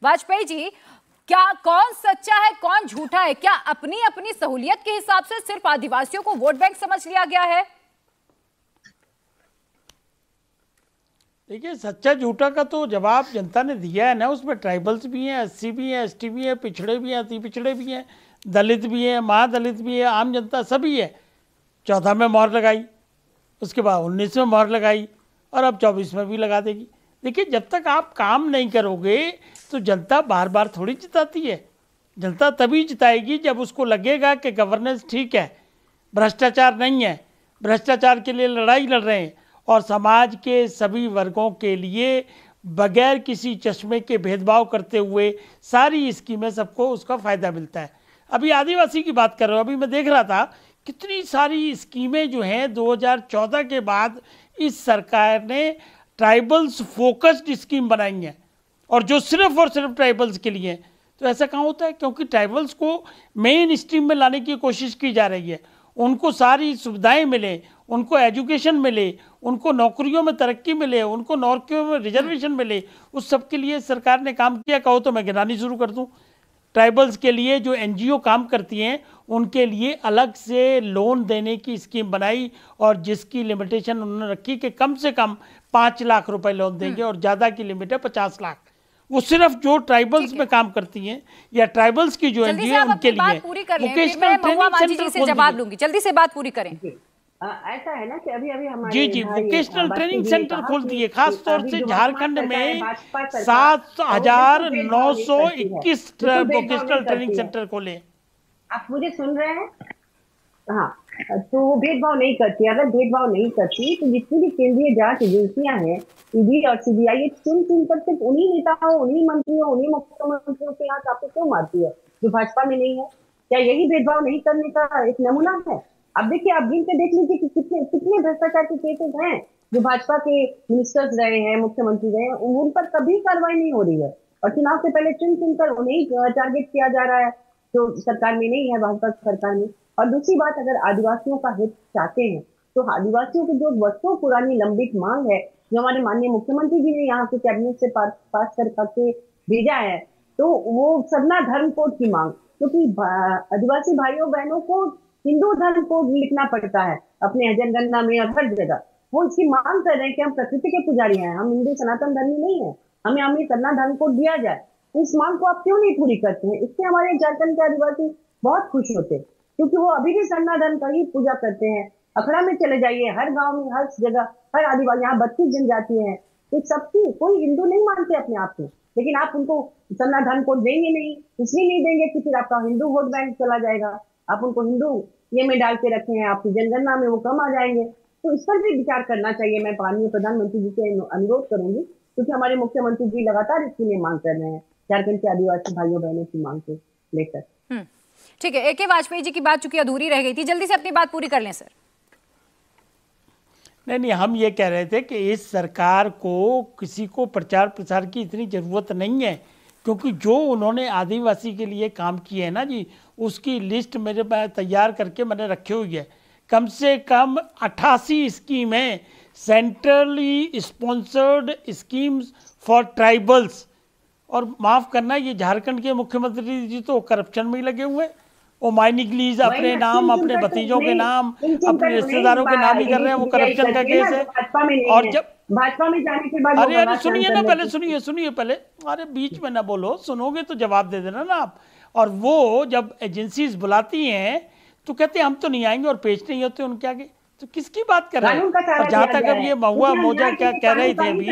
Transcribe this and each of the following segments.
वाजपेयी जी, क्या कौन सच्चा है कौन झूठा है? क्या अपनी अपनी सहूलियत के हिसाब से सिर्फ आदिवासियों को वोट बैंक समझ लिया गया है? देखिए, सच्चा झूठा का तो जवाब जनता ने दिया है ना। उसमें ट्राइबल्स भी हैं, एससी भी हैं, एसटी भी हैं, पिछड़े भी हैं, अति पिछड़े भी हैं, दलित भी हैं, महादलित भी है, आम जनता सभी है। 14 में मोहर लगाई, उसके बाद 19 में मोहर लगाई और अब 24 में भी लगा देगी। देखिए, जब तक आप काम नहीं करोगे तो जनता बार बार थोड़ी जिताती है। जनता तभी जिताएगी जब उसको लगेगा कि गवर्नेंस ठीक है, भ्रष्टाचार नहीं है, भ्रष्टाचार के लिए लड़ाई लड़ रहे हैं और समाज के सभी वर्गों के लिए बगैर किसी चश्मे के भेदभाव करते हुए सारी स्कीमें सबको उसका फ़ायदा मिलता है। अभी आदिवासी की बात कर रहे हो, अभी मैं देख रहा था कितनी सारी स्कीमें जो हैं 2014 के बाद इस सरकार ने ट्राइबल्स फोकस्ड स्कीम बनाई हैं और जो सिर्फ और सिर्फ ट्राइबल्स के लिए हैं। तो ऐसा कहाँ होता है? क्योंकि ट्राइबल्स को मेन स्ट्रीम में लाने की कोशिश की जा रही है, उनको सारी सुविधाएं मिले, उनको एजुकेशन मिले, उनको नौकरियों में तरक्की मिले, उनको नौकरियों में रिजर्वेशन मिले। उस सब के लिए सरकार ने काम किया। कहो तो मैं गिनानी शुरू कर दूं। ट्राइबल्स के लिए जो एनजीओ काम करती हैं उनके लिए अलग से लोन देने की स्कीम बनाई और जिसकी लिमिटेशन उन्होंने रखी कि कम से कम 5 लाख रुपए लोन देंगे और ज़्यादा की लिमिट है 50 लाख। वो सिर्फ जो ट्राइबल्स में काम करती हैं या ट्राइबल्स की जो एनजीओ है उनके लिए। वोकेशनल ट्रेनिंग सेंटर से जवाब लूंगी, जल्दी से बात पूरी करें। ऐसा है ना कि अभी हमारे जी वोकेशनल ट्रेनिंग सेंटर खोल दिए, खास तौर से झारखंड में 7,921 वोकेशनल ट्रेनिंग सेंटर खोले। आप मुझे सुन रहे हैं? हाँ, तो वो भेदभाव नहीं करती। अगर भेदभाव नहीं करती तो जितनी भी केंद्रीय जांच एजेंसियां हैं, ईडी और सीबीआई, चुन चुन कर सिर्फ उन्हीं नेताओं, उन्हीं मंत्रियों, उन्हीं मुख्यमंत्रियों के यहाँ आपको क्यों मारती है जो भाजपा में नहीं है? क्या यही भेदभाव नहीं करने का एक नमूना है? अब देखिए, आप गिन के देख लीजिए कि कितने कितने भ्रष्टाचार के केसेस हैं जो भाजपा के मिनिस्टर्स रहे हैं, मुख्यमंत्री रहे हैं, उन पर कभी कार्रवाई नहीं हो रही है। और चुनाव से पहले चुन चुनकर उन्हें टारगेट किया जा रहा है जो सरकार में नहीं है, भाजपा सरकार में। और दूसरी बात, अगर आदिवासियों का हित चाहते हैं तो आदिवासियों की जो वर्षों पुरानी लंबित मांग है, जो हमारे माननीय मुख्यमंत्री जी ने यहाँ के कैबिनेट से पास करके भेजा है, तो वो सरना धर्म कोड की मांग, क्योंकि आदिवासी भाइयों बहनों को हिंदू धर्म कोड लिखना पड़ता है अपने जनगणना में और हर जगह। वो इसकी मांग कर रहे हैं कि हम प्रकृति के पुजारी हैं, हम हिंदू सनातन धर्मी नहीं है, हमें सरना धर्म कोड दिया जाए। इस मांग को आप क्यों नहीं पूरी करते हैं? इससे हमारे झारखंड के आदिवासी बहुत खुश होते, क्योंकि वो अभी भी सरना धर्म का ही पूजा करते हैं। अखड़ा में चले जाइए, हर गांव में, हर जगह, हर आदिवासी, यहाँ 32 जनजाति हैं, तो सबकी कोई हिंदू नहीं मानते अपने आप को, लेकिन आप उनको सरना धर्म कोड देंगे नहीं। इसलिए नहीं देंगे कि फिर आपका हिंदू वोट बैंक चला जाएगा। आप उनको हिंदू ये में डाल के रखे हैं, आपकी जनगणना में वो कम आ जाएंगे। तो इस पर भी विचार करना चाहिए। मैं माननीय प्रधानमंत्री जी से अनुरोध करूंगी, क्योंकि हमारे मुख्यमंत्री जी लगातार इसके लिए मांग कर रहे हैं, झारखंड के आदिवासी भाइयों बहनों की मांग को लेकर। ठीक है, AK वाजपेयी जी की बात चूंकि अधूरी रह गई थी, जल्दी से अपनी बात पूरी कर लें सर। नहीं, हम ये कह रहे थे कि इस सरकार को किसी को प्रचार प्रसार की इतनी ज़रूरत नहीं है, क्योंकि जो उन्होंने आदिवासी के लिए काम किए हैं ना जी, उसकी लिस्ट मेरे पास तैयार करके मैंने रखी हुई है। कम से कम 88 स्कीमें, centrally sponsored schemes for tribals. और माफ़ करना, ये झारखंड के मुख्यमंत्री जी तो करप्शन में ही लगे हुए हैं। वो माइनिंग लीज अपने नाम, अपने भतीजों के नाम, अपने रिश्तेदारों के नाम ही कर रहे हैं। वो करप्शन का केस है। और जब भाजपा में जाने के बाद, अरे सुनिए ना, पहले सुनिए पहले। अरे बीच में ना बोलो, सुनोगे तो जवाब दे देना ना आप। और वो जब एजेंसीज बुलाती हैं तो कहते हैं हम तो नहीं आएंगे, और पेश नहीं होते उनके आगे। तो किसकी बात कर रहे हैं? और जहाँ तक अब ये महुआ मोजा क्या कह रही थी अभी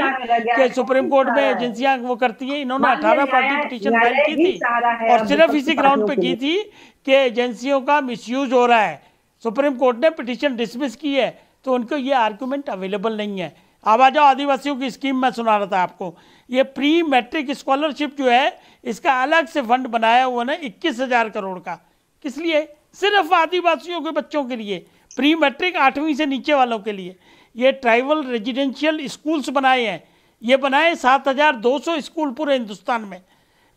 कि सुप्रीम कोर्ट में एजेंसियां वो करती हैं, इन्होंने 18 पार्टी पिटीशन फाइल की थी और सिर्फ इसी ग्राउंड पे की थी कि एजेंसियों का मिसयूज हो रहा है। सुप्रीम कोर्ट ने पिटीशन डिसमिस की है, तो उनको ये आर्गूमेंट अवेलेबल नहीं है। अब आ जाओ आदिवासियों की स्कीम मैं सुना रहा था आपको। ये प्री मैट्रिक स्कॉलरशिप जो है, इसका अलग से फंड बनाया हुआ ना 21,000 करोड़ का। किस लिए? सिर्फ आदिवासियों के बच्चों के लिए, प्री मैट्रिक 8वीं से नीचे वालों के लिए। ये ट्राइबल रेजिडेंशियल स्कूल्स बनाए हैं, ये बनाए 7,200 स्कूल पूरे हिंदुस्तान में।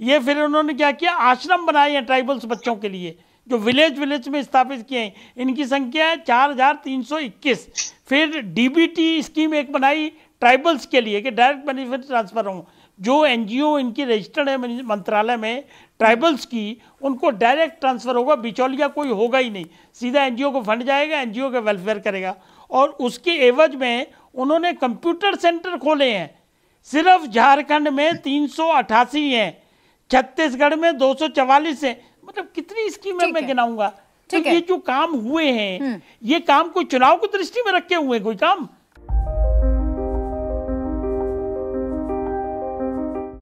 ये फिर उन्होंने क्या किया, आश्रम बनाए हैं ट्राइबल्स बच्चों के लिए, जो विलेज में स्थापित किए हैं। इनकी संख्या है 4,321। फिर DBT स्कीम एक बनाई ट्राइबल्स के लिए कि डायरेक्ट बेनिफिट ट्रांसफर हो, जो एनजीओ इनकी रजिस्टर्ड है मंत्रालय में ट्राइबल्स की, उनको डायरेक्ट ट्रांसफर होगा, बिचौलिया कोई होगा ही नहीं, सीधा एनजीओ को फंड जाएगा, एनजीओ का वेलफेयर करेगा। और उसके एवज में उन्होंने कंप्यूटर सेंटर खोले हैं। सिर्फ झारखंड में 388 हैं, छत्तीसगढ़ में 244 हैं। मतलब कितनी स्कीमें मैं गिनाऊंगा। तो ये जो काम हुए हैं, ये काम कोई चुनाव को दृष्टि में रखे हुए कोई काम